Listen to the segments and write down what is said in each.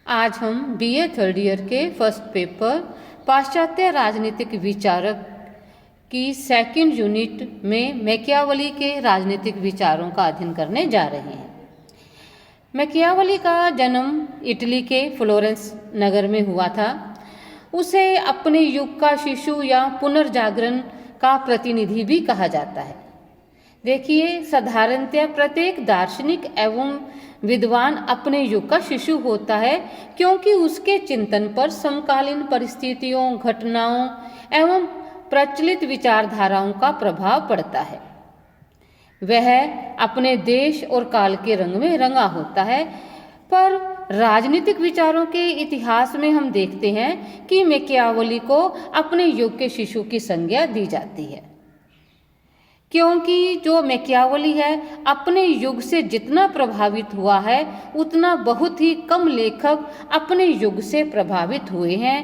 आज हम BA third year के फर्स्ट पेपर पाश्चात्य राजनीतिक विचारक की सेकंड यूनिट में मैकियावली के राजनीतिक विचारों का अध्ययन करने जा रहे हैं। मैकियावली का जन्म इटली के फ्लोरेंस नगर में हुआ था। उसे अपने युग का शिशु या पुनर्जागरण का प्रतिनिधि भी कहा जाता है। देखिए, साधारणतः प्रत्येक दार्शनिक एवं विद्वान अपने युग का शिशु होता है, क्योंकि उसके चिंतन पर समकालीन परिस्थितियों, घटनाओं एवं प्रचलित विचारधाराओं का प्रभाव पड़ता है। वह अपने देश और काल के रंग में रंगा होता है। पर राजनीतिक विचारों के इतिहास में हम देखते हैं कि मैकियावली को अपने युग के शिशु की संज्ञा दी जाती है, क्योंकि जो मैकियावली है अपने युग से जितना प्रभावित हुआ है उतना बहुत ही कम लेखक अपने युग से प्रभावित हुए हैं।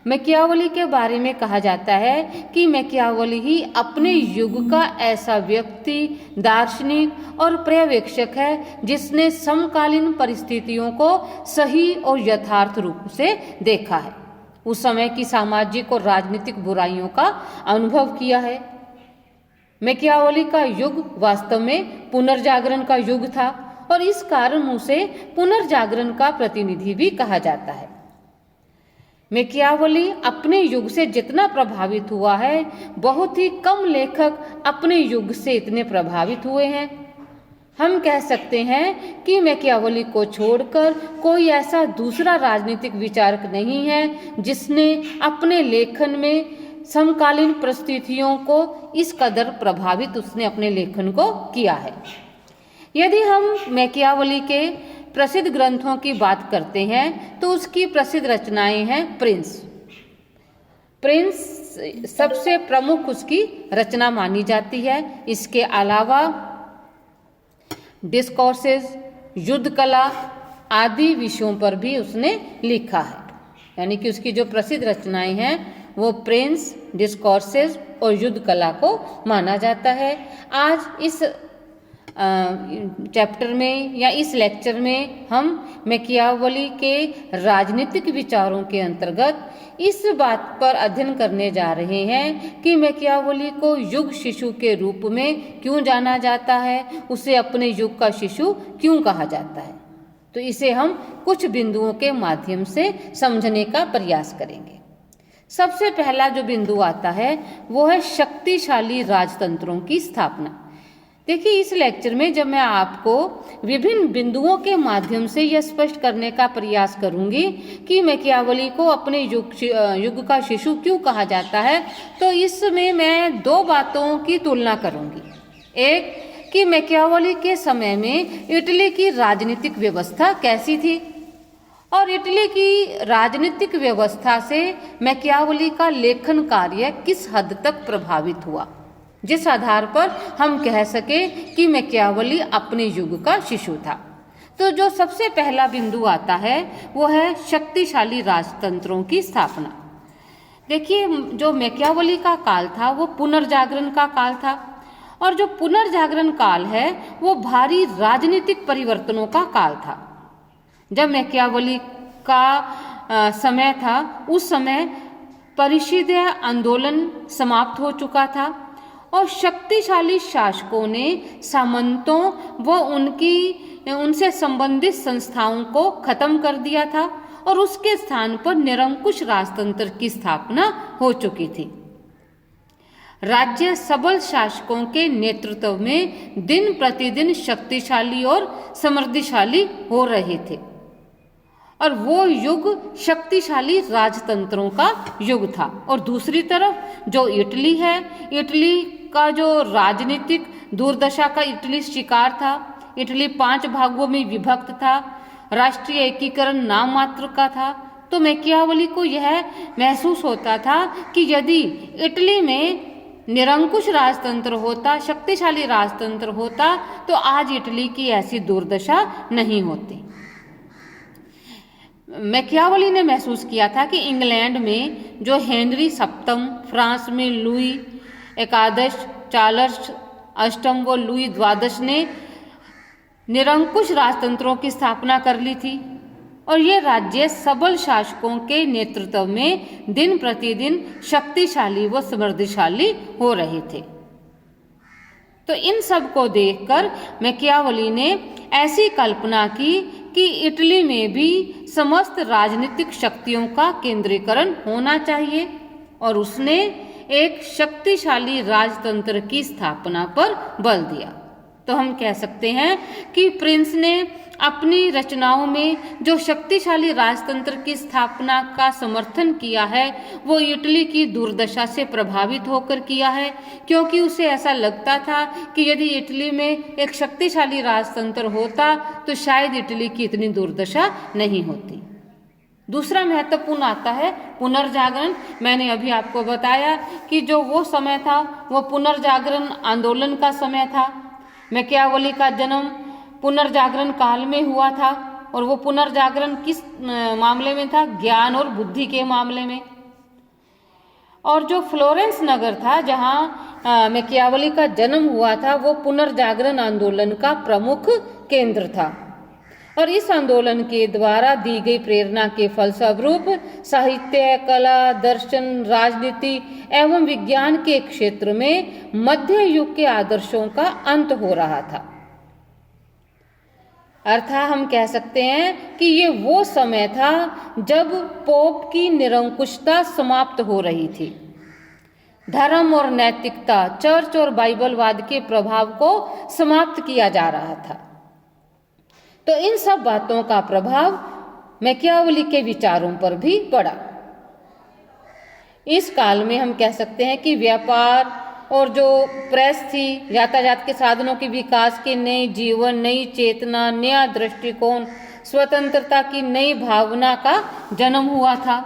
मैकियावली के बारे में कहा जाता है कि मैकियावली ही अपने युग का ऐसा व्यक्ति, दार्शनिक और पर्यवेक्षक है जिसने समकालीन परिस्थितियों को सही और यथार्थ रूप से देखा है, उस समय की सामाजिक और राजनीतिक बुराइयों का अनुभव किया है। मैकियावली का युग वास्तव में पुनर्जागरण का युग था और इस कारण उसे पुनर्जागरण का प्रतिनिधि भी कहा जाता है। मैकियावली अपने युग से जितना प्रभावित हुआ है, बहुत ही कम लेखक अपने युग से इतने प्रभावित हुए हैं। हम कह सकते हैं कि मैकियावली को छोड़कर कोई ऐसा दूसरा राजनीतिक विचारक नहीं है जिसने अपने लेखन में समकालीन परिस्थितियों को इस कदर प्रभावित उसने अपने लेखन को किया है। यदि हम मैकियावली के प्रसिद्ध ग्रंथों की बात करते हैं तो उसकी प्रसिद्ध रचनाएं हैं प्रिंस सबसे प्रमुख उसकी रचना मानी जाती है। इसके अलावा डिस्कोर्सेस, युद्ध कला आदि विषयों पर भी उसने लिखा है। यानी कि उसकी जो प्रसिद्ध रचनाएं हैं वो प्रिंस, डिस्कोर्सेस और युद्ध कला को माना जाता है। आज इस चैप्टर में या इस लेक्चर में हम मैकियावली के राजनीतिक विचारों के अंतर्गत इस बात पर अध्ययन करने जा रहे हैं कि मैकियावली को युग शिशु के रूप में क्यों जाना जाता है, उसे अपने युग का शिशु क्यों कहा जाता है। तो इसे हम कुछ बिंदुओं के माध्यम से समझने का प्रयास करेंगे। सबसे पहला जो बिंदु आता है वो है शक्तिशाली राजतंत्रों की स्थापना। देखिए, इस लेक्चर में जब मैं आपको विभिन्न बिंदुओं के माध्यम से यह स्पष्ट करने का प्रयास करूंगी कि मैकियावली को अपने युग का शिशु क्यों कहा जाता है, तो इसमें मैं दो बातों की तुलना करूंगी। एक कि मैकियावली के समय में इटली की राजनीतिक व्यवस्था कैसी थी और इटली की राजनीतिक व्यवस्था से मैकियावली का लेखन कार्य किस हद तक प्रभावित हुआ, जिस आधार पर हम कह सके कि मैकियावली अपने युग का शिशु था। तो जो सबसे पहला बिंदु आता है वो है शक्तिशाली राजतंत्रों की स्थापना। देखिए, जो मैकियावली का काल था वो पुनर्जागरण का काल था और जो पुनर्जागरण काल है वो भारी राजनीतिक परिवर्तनों का काल था। जब मैकियावली का समय था उस समय परिषदीय आंदोलन समाप्त हो चुका था और शक्तिशाली शासकों ने सामंतों व उनसे संबंधित संस्थाओं को खत्म कर दिया था और उसके स्थान पर निरंकुश राजतंत्र की स्थापना हो चुकी थी। राज्य सबल शासकों के नेतृत्व में दिन प्रतिदिन शक्तिशाली और समृद्धिशाली हो रहे थे और वो युग शक्तिशाली राजतंत्रों का युग था। और दूसरी तरफ जो इटली है, इटली का जो राजनीतिक दुर्दशा का इटली शिकार था। इटली 5 भागों में विभक्त था, राष्ट्रीय एकीकरण नाम मात्र का था। तो मैकियावली को यह महसूस होता था कि यदि इटली में निरंकुश राजतंत्र होता, शक्तिशाली राजतंत्र होता, तो आज इटली की ऐसी दुर्दशा नहीं होती। मैकियावली ने महसूस किया था कि इंग्लैंड में जो हेनरी सप्तम, फ्रांस में लुई एकादश, चार्ल्स अष्टम व लुई द्वादश ने निरंकुश राजतंत्रों की स्थापना कर ली थी और ये राज्य सबल शासकों के नेतृत्व में दिन प्रतिदिन शक्तिशाली व समृद्धशाली हो रहे थे। तो इन सब को देखकर मैकियावेली ने ऐसी कल्पना की कि इटली में भी समस्त राजनीतिक शक्तियों का केंद्रीकरण होना चाहिए और उसने एक शक्तिशाली राजतंत्र की स्थापना पर बल दिया। तो हम कह सकते हैं कि प्रिंस ने अपनी रचनाओं में जो शक्तिशाली राजतंत्र की स्थापना का समर्थन किया है वो इटली की दुर्दशा से प्रभावित होकर किया है, क्योंकि उसे ऐसा लगता था कि यदि इटली में एक शक्तिशाली राजतंत्र होता तो शायद इटली की इतनी दुर्दशा नहीं होती। दूसरा महत्वपूर्ण आता है पुनर्जागरण। मैंने अभी आपको बताया कि जो वो समय था वो पुनर्जागरण आंदोलन का समय था। मैकियावेली का जन्म पुनर्जागरण काल में हुआ था और वो पुनर्जागरण किस मामले में था? ज्ञान और बुद्धि के मामले में। और जो फ्लोरेंस नगर था जहाँ मैकियावेली का जन्म हुआ था वो पुनर्जागरण आंदोलन का प्रमुख केंद्र था और इस आंदोलन के द्वारा दी गई प्रेरणा के फलस्वरूप साहित्य, कला, दर्शन, राजनीति एवं विज्ञान के क्षेत्र में मध्य युग के आदर्शों का अंत हो रहा था। अर्थात हम कह सकते हैं कि ये वो समय था जब पोप की निरंकुशता समाप्त हो रही थी। धर्म और नैतिकता, चर्च और बाइबलवाद के प्रभाव को समाप्त किया जा रहा था। तो इन सब बातों का प्रभाव मैकियावेली के विचारों पर भी पड़ा। इस काल में हम कह सकते हैं कि व्यापार और जो प्रेस थी, यातायात के साधनों के विकास के नए जीवन, नई चेतना, नया दृष्टिकोण, स्वतंत्रता की नई भावना का जन्म हुआ था।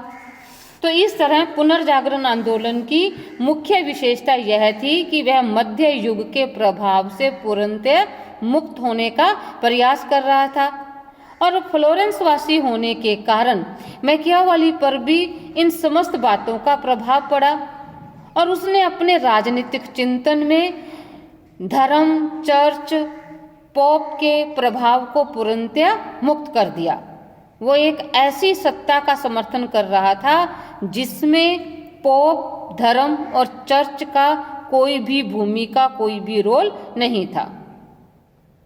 तो इस तरह पुनर्जागरण आंदोलन की मुख्य विशेषता यह थी कि वह मध्य युग के प्रभाव से पूर्णतः मुक्त होने का प्रयास कर रहा था और फ्लोरेंस वासी होने के कारण मैकियावेली पर भी इन समस्त बातों का प्रभाव पड़ा और उसने अपने राजनीतिक चिंतन में धर्म, चर्च, पोप के प्रभाव को पूर्णतः मुक्त कर दिया। वो एक ऐसी सत्ता का समर्थन कर रहा था जिसमें पोप, धर्म और चर्च का कोई भी भूमिका, कोई भी रोल नहीं था।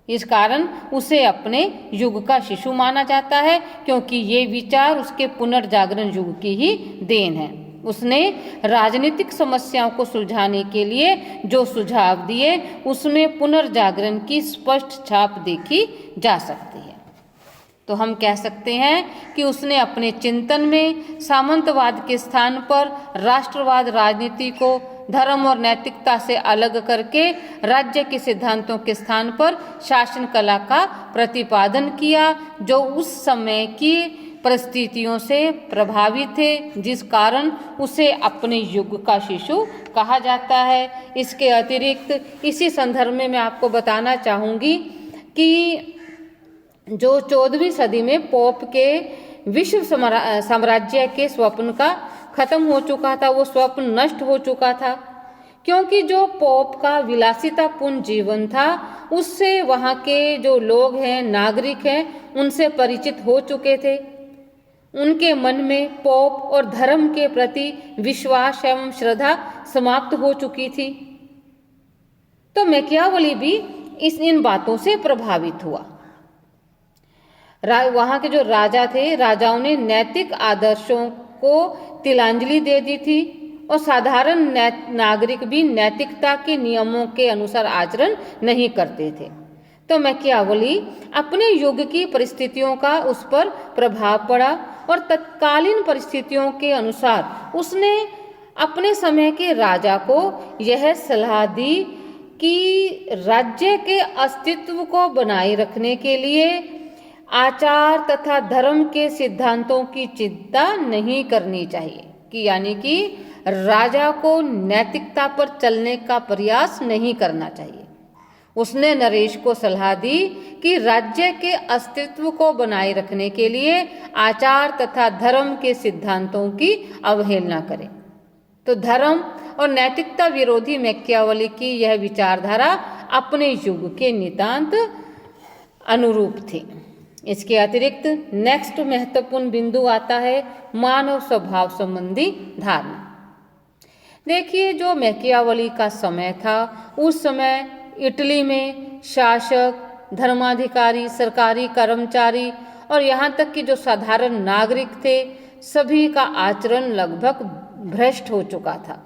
इस कारण उसे अपने युग का शिशु माना जाता है, क्योंकि ये विचार उसके पुनर्जागरण युग की ही देन है। उसने राजनीतिक समस्याओं को सुलझाने के लिए जो सुझाव दिए उसमें पुनर्जागरण की स्पष्ट छाप देखी जा सकती है। तो हम कह सकते हैं कि उसने अपने चिंतन में सामंतवाद के स्थान पर राष्ट्रवाद राजनीति को धर्म और नैतिकता से अलग करके राज्य के सिद्धांतों के स्थान पर शासन कला का प्रतिपादन किया, जो उस समय की परिस्थितियों से प्रभावित थे, जिस कारण उसे अपने युग का शिशु कहा जाता है। इसके अतिरिक्त इसी संदर्भ में मैं आपको बताना चाहूँगी कि जो 14वीं सदी में पोप के विश्व साम्राज्य के स्वप्न का खत्म हो चुका था, वो स्वप्न नष्ट हो चुका था, क्योंकि जो पोप का विलासितापूर्ण जीवन था उससे वहाँ के जो लोग हैं, नागरिक हैं, उनसे परिचित हो चुके थे। उनके मन में पोप और धर्म के प्रति विश्वास एवं श्रद्धा समाप्त हो चुकी थी। तो मैकियावेली भी इन बातों से प्रभावित हुआ। वहाँ के जो राजा थे, राजाओं ने नैतिक आदर्शों को तिलांजलि दे दी थी और साधारण नागरिक भी नैतिकता के नियमों के अनुसार आचरण नहीं करते थे। तो मैकियावेली अपने युग की परिस्थितियों का उस पर प्रभाव पड़ा और तत्कालीन परिस्थितियों के अनुसार उसने अपने समय के राजा को यह सलाह दी कि राज्य के अस्तित्व को बनाए रखने के लिए आचार तथा धर्म के सिद्धांतों की चिंता नहीं करनी चाहिए, कि यानी कि राजा को नैतिकता पर चलने का प्रयास नहीं करना चाहिए। उसने नरेश को सलाह दी कि राज्य के अस्तित्व को बनाए रखने के लिए आचार तथा धर्म के सिद्धांतों की अवहेलना करें। तो धर्म और नैतिकता विरोधी मैकियावेली की यह विचारधारा अपने युग के नितांत अनुरूप थी। इसके अतिरिक्त नेक्स्ट महत्वपूर्ण बिंदु आता है मानव स्वभाव संबंधी धारणा। देखिए, जो मैकियावेली का समय था, उस समय इटली में शासक, धर्माधिकारी, सरकारी कर्मचारी और यहाँ तक कि जो साधारण नागरिक थे, सभी का आचरण लगभग भ्रष्ट हो चुका था।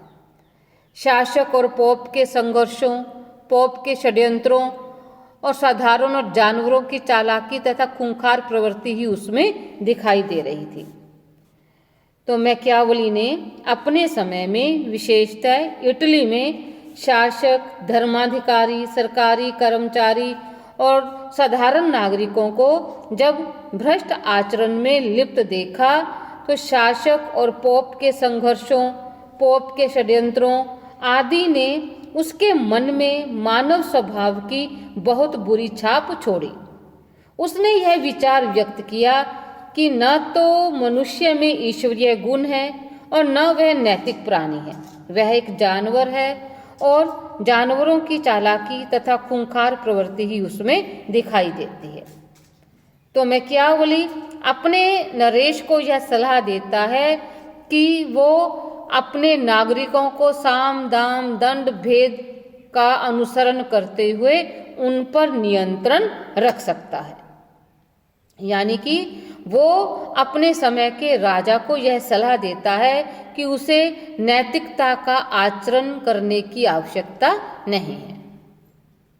शासक और पोप के संघर्षों, पोप के षड्यंत्रों और साधारण और जानवरों की चालाकी तथा खूंखार प्रवृत्ति ही उसमें दिखाई दे रही थी। तो मैकियावेली ने अपने समय में विशेषतः इटली में शासक, धर्माधिकारी, सरकारी कर्मचारी और साधारण नागरिकों को जब भ्रष्ट आचरण में लिप्त देखा, तो शासक और पोप के संघर्षों, पोप के षड्यंत्रों आदि ने उसके मन में मानव स्वभाव की बहुत बुरी छाप छोड़ी। उसने यह विचार व्यक्त किया कि न तो मनुष्य में ईश्वरीय गुण है और न वह नैतिक प्राणी है, वह एक जानवर है और जानवरों की चालाकी तथा खूंखार प्रवृत्ति ही उसमें दिखाई देती है। तो मैकियावेली अपने नरेश को यह सलाह देता है कि वो अपने नागरिकों को साम दाम दंड भेद का अनुसरण करते हुए उन पर नियंत्रण रख सकता है। यानी कि वो अपने समय के राजा को यह सलाह देता है कि उसे नैतिकता का आचरण करने की आवश्यकता नहीं है।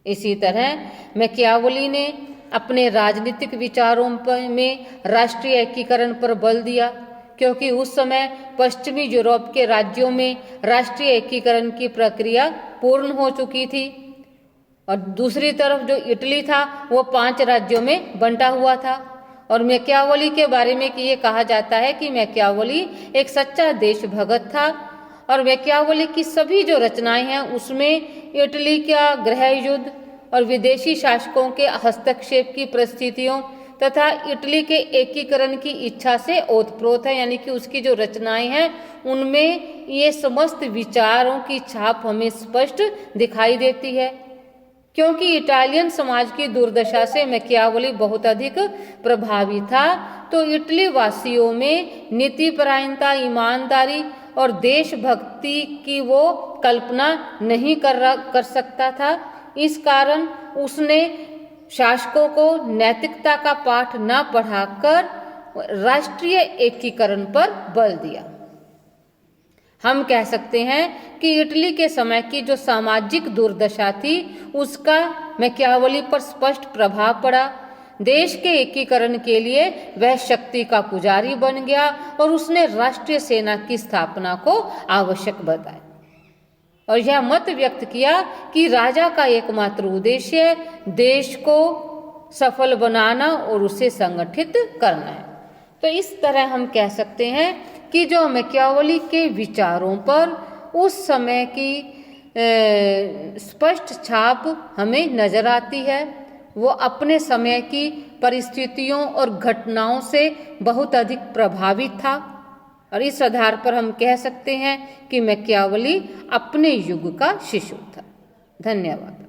इसी तरह मैकियावेली ने अपने राजनीतिक विचारों में राष्ट्रीय एकीकरण पर बल दिया, क्योंकि उस समय पश्चिमी यूरोप के राज्यों में राष्ट्रीय एकीकरण की प्रक्रिया पूर्ण हो चुकी थी और दूसरी तरफ जो इटली था वो 5 राज्यों में बंटा हुआ था। और मैकियावेली के बारे में कि ये कहा जाता है कि मैकियावेली एक सच्चा देशभक्त था और मैकियावेली की सभी जो रचनाएं हैं उसमें इटली का गृह युद्ध और विदेशी शासकों के हस्तक्षेप की परिस्थितियों तथा इटली के एकीकरण की इच्छा से ओतप्रोत है। यानी कि उसकी जो रचनाएं हैं उनमें ये समस्त विचारों की छाप हमें स्पष्ट दिखाई देती है, क्योंकि इटालियन समाज की दुर्दशा से मैकियावेली बहुत अधिक प्रभावी था। तो इटली वासियों में नीतिपरायणता, ईमानदारी और देशभक्ति की वो कल्पना नहीं कर सकता था। इस कारण उसने शासकों को नैतिकता का पाठ न पढ़ाकर राष्ट्रीय एकीकरण पर बल दिया। हम कह सकते हैं कि इटली के समय की जो सामाजिक दुर्दशा थी उसका मैकियावेली पर स्पष्ट प्रभाव पड़ा। देश के एकीकरण के लिए वह शक्ति का पुजारी बन गया और उसने राष्ट्रीय सेना की स्थापना को आवश्यक बताया और यह मत व्यक्त किया कि राजा का एकमात्र उद्देश्य देश को सफल बनाना और उसे संगठित करना है। तो इस तरह हम कह सकते हैं कि जो मैकियावेली के विचारों पर उस समय की स्पष्ट छाप हमें नजर आती है। वो अपने समय की परिस्थितियों और घटनाओं से बहुत अधिक प्रभावित था और इस आधार पर हम कह सकते हैं कि मैकियावेली अपने युग का शिशु था। धन्यवाद।